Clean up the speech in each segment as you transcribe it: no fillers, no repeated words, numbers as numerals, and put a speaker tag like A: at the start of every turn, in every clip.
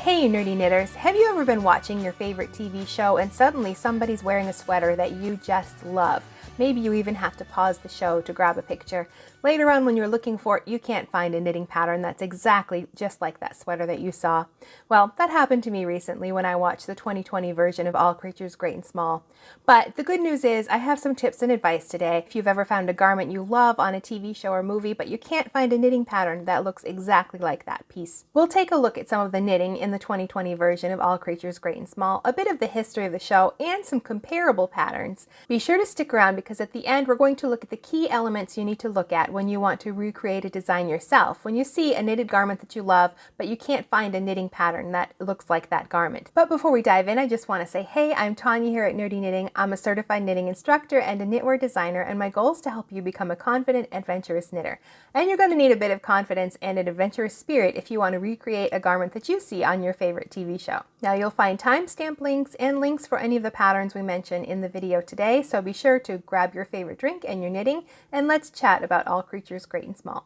A: Hey nerdy knitters, have you ever been watching your favorite TV show and suddenly somebody's wearing a sweater that you just love? Maybe you even have to pause the show to grab a picture. Later on when you're looking for it, you can't find a knitting pattern that's exactly just like that sweater that you saw. Well, that happened to me recently when I watched the 2020 version of All Creatures Great and Small. But the good news is I have some tips and advice today. If you've ever found a garment you love on a TV show or movie, but you can't find a knitting pattern that looks exactly like that piece. We'll take a look at some of the knitting in the 2020 version of All Creatures Great and Small, a bit of the history of the show, and some comparable patterns. Be sure to stick around because at the end we're going to look at the key elements you need to look at when you want to recreate a design yourself, when you see a knitted garment that you love, but you can't find a knitting pattern that looks like that garment. But before we dive in, I just want to say, hey, I'm Tanya here at Nerdy Knitting. I'm a certified knitting instructor and a knitwear designer, and my goal is to help you become a confident, adventurous knitter. And you're going to need a bit of confidence and an adventurous spirit if you want to recreate a garment that you see on your favorite TV show. Now you'll find timestamp links and links for any of the patterns we mention in the video today, so be sure to grab your favorite drink and your knitting, and let's chat about All Creatures Great and Small.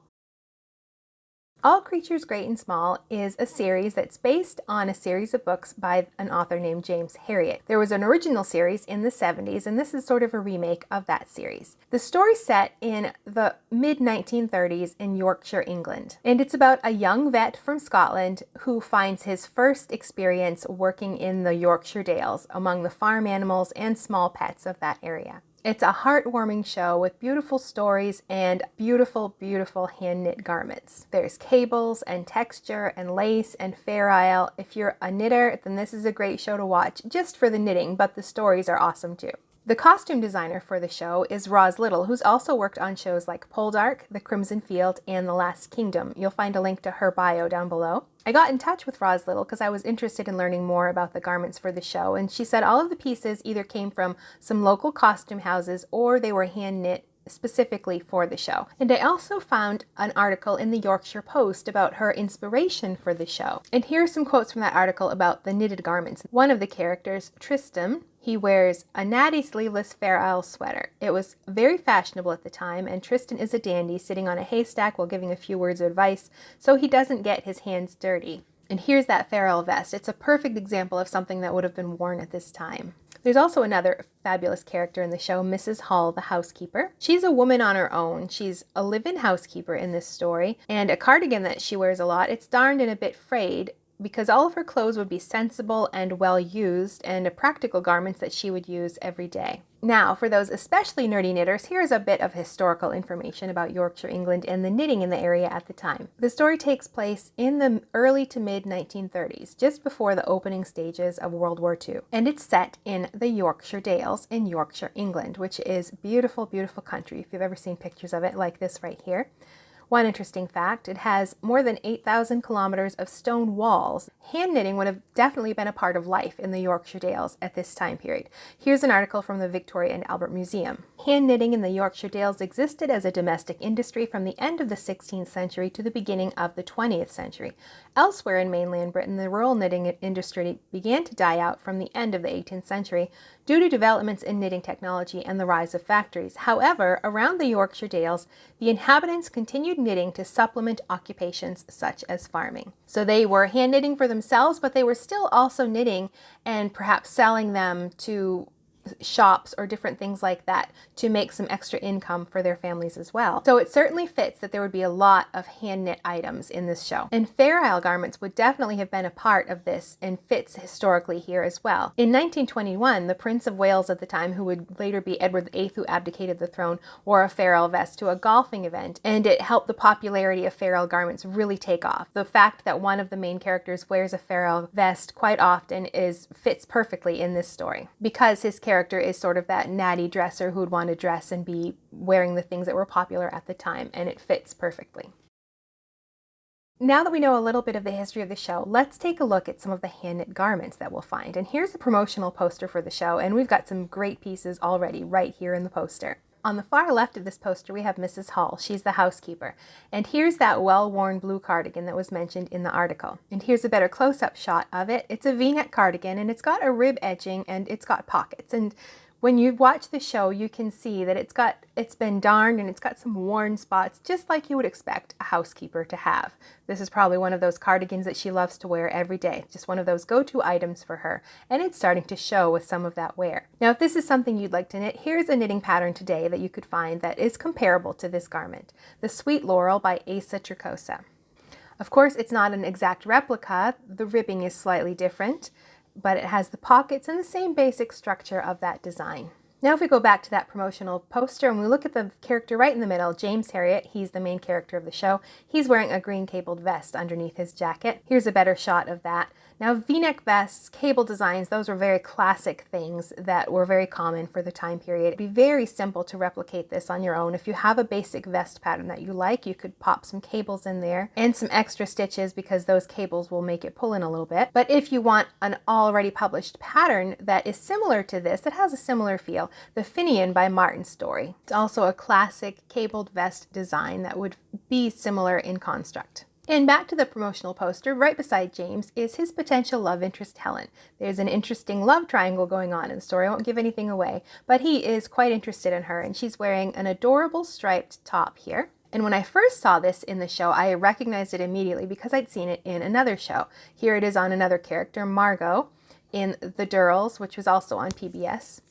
A: All Creatures Great and Small is a series that's based on a series of books by an author named James Herriot. There was an original series in the 70s, and this is sort of a remake of that series. The story's set in the mid-1930s in Yorkshire, England, and it's about a young vet from Scotland who finds his first experience working in the Yorkshire Dales among the farm animals and small pets of that area. It's a heartwarming show with beautiful stories and beautiful, beautiful hand-knit garments. There's cables and texture and lace and Fair Isle. If you're a knitter, then this is a great show to watch just for the knitting, but the stories are awesome too. The costume designer for the show is Roz Little, who's also worked on shows like Poldark, The Crimson Field, and The Last Kingdom. You'll find a link to her bio down below. I got in touch with Roz Little because I was interested in learning more about the garments for the show, and she said all of the pieces either came from some local costume houses or they were hand knit specifically for the show. And I also found an article in the Yorkshire Post about her inspiration for the show. And here are some quotes from that article about the knitted garments. One of the characters, Tristan, he wears a natty sleeveless Fair Isle sweater. It was very fashionable at the time, and Tristan is a dandy sitting on a haystack while giving a few words of advice so he doesn't get his hands dirty. And here's that Fair Isle vest. It's a perfect example of something that would have been worn at this time. There's also another fabulous character in the show, Mrs. Hall, the housekeeper. She's a woman on her own. She's a live-in housekeeper in this story, and a cardigan that she wears a lot, it's darned and a bit frayed, because all of her clothes would be sensible and well used and practical garments that she would use every day. Now, for those especially nerdy knitters, here's a bit of historical information about Yorkshire, England and the knitting in the area at the time. The story takes place in the early to mid 1930s, just before the opening stages of World War II. And it's set in the Yorkshire Dales in Yorkshire, England, which is beautiful, beautiful country if you've ever seen pictures of it like this right here. One interesting fact, it has more than 8,000 kilometers of stone walls. Hand knitting would have definitely been a part of life in the Yorkshire Dales at this time period. Here's an article from the Victoria and Albert Museum. Hand knitting in the Yorkshire Dales existed as a domestic industry from the end of the 16th century to the beginning of the 20th century. Elsewhere in mainland Britain, the rural knitting industry began to die out from the end of the 18th century due to developments in knitting technology and the rise of factories. However, around the Yorkshire Dales, the inhabitants continued knitting to supplement occupations such as farming. So they were hand knitting for themselves, but they were still also knitting and perhaps selling them to shops or different things like that to make some extra income for their families as well. So it certainly fits that there would be a lot of hand knit items in this show. And Fair Isle garments would definitely have been a part of this and fits historically here as well. In 1921, the Prince of Wales at the time, who would later be Edward VIII, who abdicated the throne, wore a Fair Isle vest to a golfing event, and it helped the popularity of Fair Isle garments really take off. The fact that one of the main characters wears a Fair Isle vest quite often fits perfectly in this story, because his character is sort of that natty dresser who would want to dress and be wearing the things that were popular at the time, and it fits perfectly. Now that we know a little bit of the history of the show, let's take a look at some of the hand-knit garments that we'll find. And here's a promotional poster for the show, and we've got some great pieces already right here in the poster. On the far left of this poster, we have Mrs. Hall. She's the housekeeper. And here's that well-worn blue cardigan that was mentioned in the article. And here's a better close-up shot of it. It's a V-neck cardigan, and it's got a rib edging, and it's got pockets. And When you watch the show, you can see that it's been darned and it's got some worn spots, just like you would expect a housekeeper to have. This is probably one of those cardigans that she loves to wear every day, just one of those go-to items for her, and it's starting to show with some of that wear. Now, if this is something you'd like to knit, here's a knitting pattern today that you could find that is comparable to this garment, the Sweet Laurel by Asa Tricosa. Of course, it's not an exact replica. The ribbing is slightly different, but it has the pockets and the same basic structure of that design. Now if we go back to that promotional poster and we look at the character right in the middle, James Herriot, he's the main character of the show. He's wearing a green cabled vest underneath his jacket. Here's a better shot of that. Now V-neck vests, cable designs, those were very classic things that were very common for the time period. It'd be very simple to replicate this on your own. If you have a basic vest pattern that you like, you could pop some cables in there and some extra stitches because those cables will make it pull in a little bit. But if you want an already published pattern that is similar to this, that has a similar feel, the Finnian by Martin Storey. It's also a classic cabled vest design that would be similar in construct. And back to the promotional poster, right beside James is his potential love interest, Helen. There's an interesting love triangle going on in the story. I won't give anything away, but he is quite interested in her, and she's wearing an adorable striped top here. And when I first saw this in the show, I recognized it immediately because I'd seen it in another show. Here it is on another character, Margot, in The Durrells, which was also on PBS.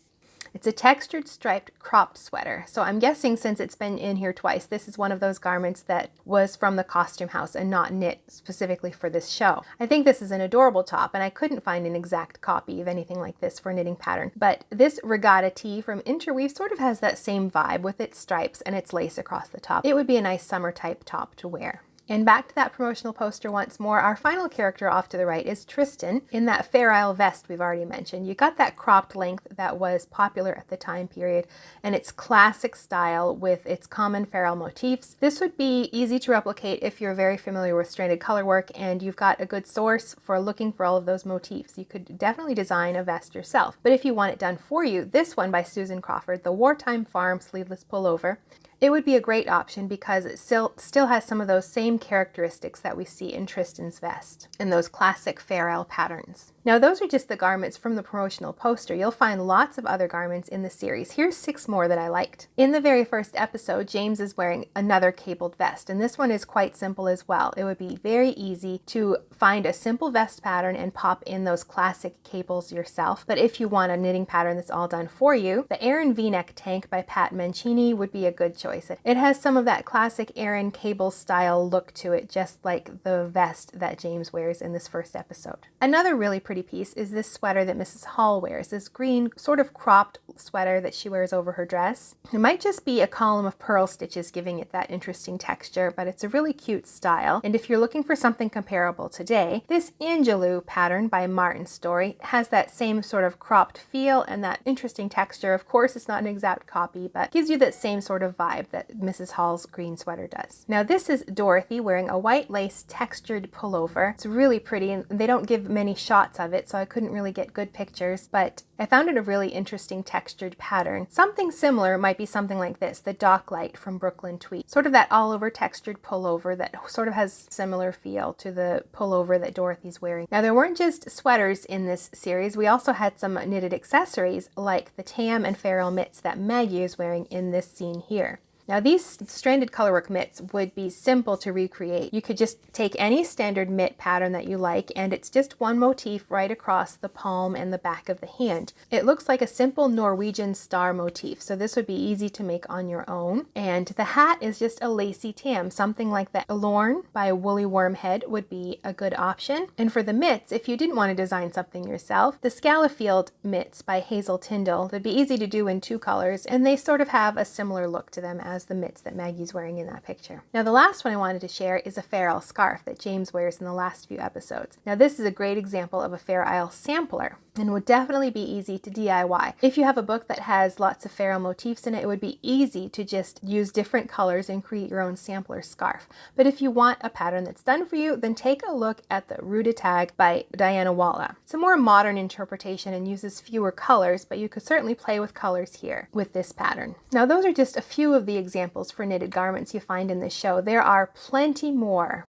A: It's a textured striped cropped sweater. So I'm guessing since it's been in here twice, this is one of those garments that was from the costume house and not knit specifically for this show. I think this is an adorable top, and I couldn't find an exact copy of anything like this for a knitting pattern. But this Regatta Tee from Interweave sort of has that same vibe with its stripes and its lace across the top. It would be a nice summer type top to wear. And back to that promotional poster once more, our final character off to the right is Tristan in that Fair Isle vest we've already mentioned. You got that cropped length that was popular at the time period, and its classic style with its common Fair Isle motifs. This would be easy to replicate if you're very familiar with stranded color work and you've got a good source for looking for all of those motifs. You could definitely design a vest yourself. But if you want it done for you, this one by Susan Crawford, the Wartime Farm Sleeveless Pullover, it would be a great option because it still has some of those same characteristics that we see in Tristan's vest and those classic Fair Isle patterns. Now those are just the garments from the promotional poster. You'll find lots of other garments in the series. Here's 6 more that I liked. In the very first episode, James is wearing another cabled vest, and this one is quite simple as well. It would be very easy to find a simple vest pattern and pop in those classic cables yourself. But if you want a knitting pattern that's all done for you, the Aran V-Neck tank by Pat Menchini would be a good choice. It has some of that classic Aran cable style look to it, just like the vest that James wears in this first episode. Another really pretty piece is this sweater that Mrs. Hall wears, this green sort of cropped sweater that she wears over her dress. It might just be a column of purl stitches giving it that interesting texture, but it's a really cute style. And if you're looking for something comparable today, this Angelou pattern by Martin Storey has that same sort of cropped feel and that interesting texture. Of course, it's not an exact copy, but gives you that same sort of vibe that Mrs. Hall's green sweater does. Now this is Dorothy wearing a white lace textured pullover. It's really pretty, and they don't give many shots of it, so I couldn't really get good pictures, but I found it a really interesting textured pattern. Something similar might be something like this, the Docklight from Brooklyn Tweed. Sort of that all over textured pullover that sort of has similar feel to the pullover that Dorothy's wearing. Now there weren't just sweaters in this series, we also had some knitted accessories like the tam and Fair Isle mitts that Maggie is wearing in this scene here. Now these stranded colorwork mitts would be simple to recreate. You could just take any standard mitt pattern that you like, and it's just one motif right across the palm and the back of the hand. It looks like a simple Norwegian star motif, so this would be easy to make on your own. And the hat is just a lacy tam, something like the Elourne by Woolly Wormhead would be a good option. And for the mitts, if you didn't want to design something yourself, the Scallafield mitts by Hazel Tindall would be easy to do in 2 colors, and they sort of have a similar look to them as the mitts that Maggie's wearing in that picture. Now the last one I wanted to share is a Fair Isle scarf that James wears in the last few episodes. Now this is a great example of a Fair Isle sampler and would definitely be easy to DIY. If you have a book that has lots of Fair Isle motifs in it, it would be easy to just use different colors and create your own sampler scarf. But if you want a pattern that's done for you, then take a look at the Regatta Tee by Dianna Walla. It's a more modern interpretation and uses fewer colors, but you could certainly play with colors here with this pattern. Now those are just a few of the examples for knitted garments you find in this show. There are plenty more.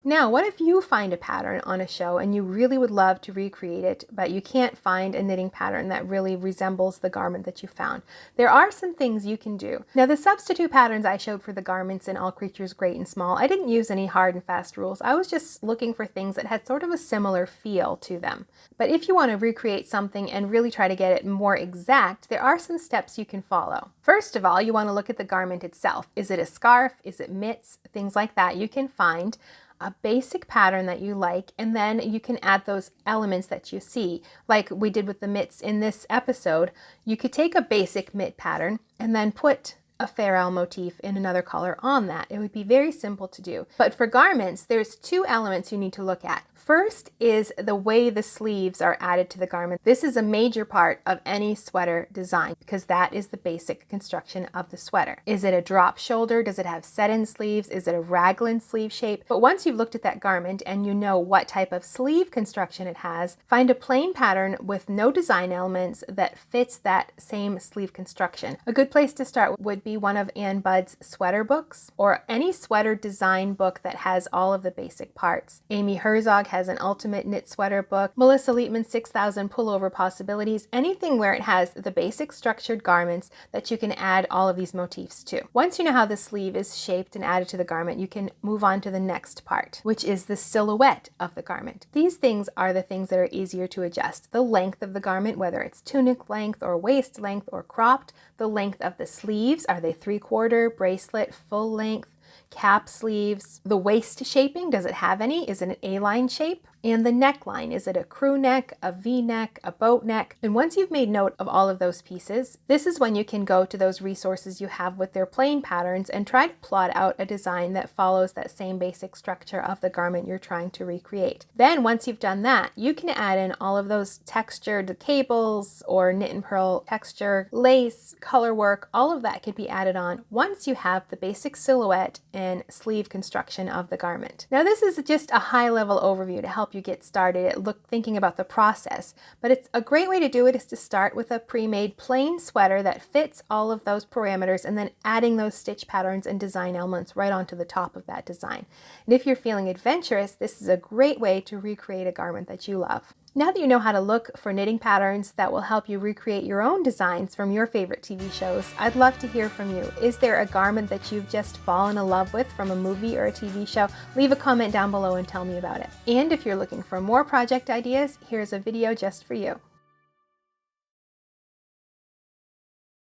A: Now, what if you find a pattern on a show and you really would love to recreate it, but you can't find a knitting pattern that really resembles the garment that you found? There are some things you can do. Now, the substitute patterns I showed for the garments in All Creatures Great and Small, I didn't use any hard and fast rules. I was just looking for things that had sort of a similar feel to them. But if you want to recreate something and really try to get it more exact, there are some steps you can follow. First of all, you want to look at the garment itself. Is it a scarf? Is it mitts? Things like that. You can find a basic pattern that you like, and then you can add those elements that you see. Like we did with the mitts in this episode, you could take a basic mitt pattern and then put a Farrell motif in another color on that. It would be very simple to do. But for garments, there's two elements you need to look at. First is the way the sleeves are added to the garment. This is a major part of any sweater design because that is the basic construction of the sweater. Is it a drop shoulder? Does it have set-in sleeves? Is it a raglan sleeve shape? But once you've looked at that garment and you know what type of sleeve construction it has, find a plain pattern with no design elements that fits that same sleeve construction. A good place to start would be one of Ann Budd's sweater books or any sweater design book that has all of the basic parts. Amy Herzog has an ultimate knit sweater book. Melissa Leitman's 6,000 Pullover Possibilities. Anything where it has the basic structured garments that you can add all of these motifs to. Once you know how the sleeve is shaped and added to the garment, you can move on to the next part, which is the silhouette of the garment. These things are the things that are easier to adjust. The length of the garment, whether it's tunic length or waist length or cropped. The length of the sleeves, are they 3/4, bracelet, full length? Cap sleeves, the waist shaping, does it have any? Is it an A-line shape? And the neckline, is it a crew neck, a V-neck, a boat neck? And once you've made note of all of those pieces, this is when you can go to those resources you have with their plain patterns and try to plot out a design that follows that same basic structure of the garment you're trying to recreate. Then once you've done that, you can add in all of those textured cables or knit and purl texture, lace, color work, all of that could be added on once you have the basic silhouette and sleeve construction of the garment. Now this is just a high-level overview to help you get started at thinking about the process, but it's a great way to do it is to start with a pre-made plain sweater that fits all of those parameters and then adding those stitch patterns and design elements right onto the top of that design. And if you're feeling adventurous, this is a great way to recreate a garment that you love. Now that you know how to look for knitting patterns that will help you recreate your own designs from your favorite TV shows, I'd love to hear from you. Is there a garment that you've just fallen in love with from a movie or a TV show? Leave a comment down below and tell me about it. And if you're looking for more project ideas, here's a video just for you.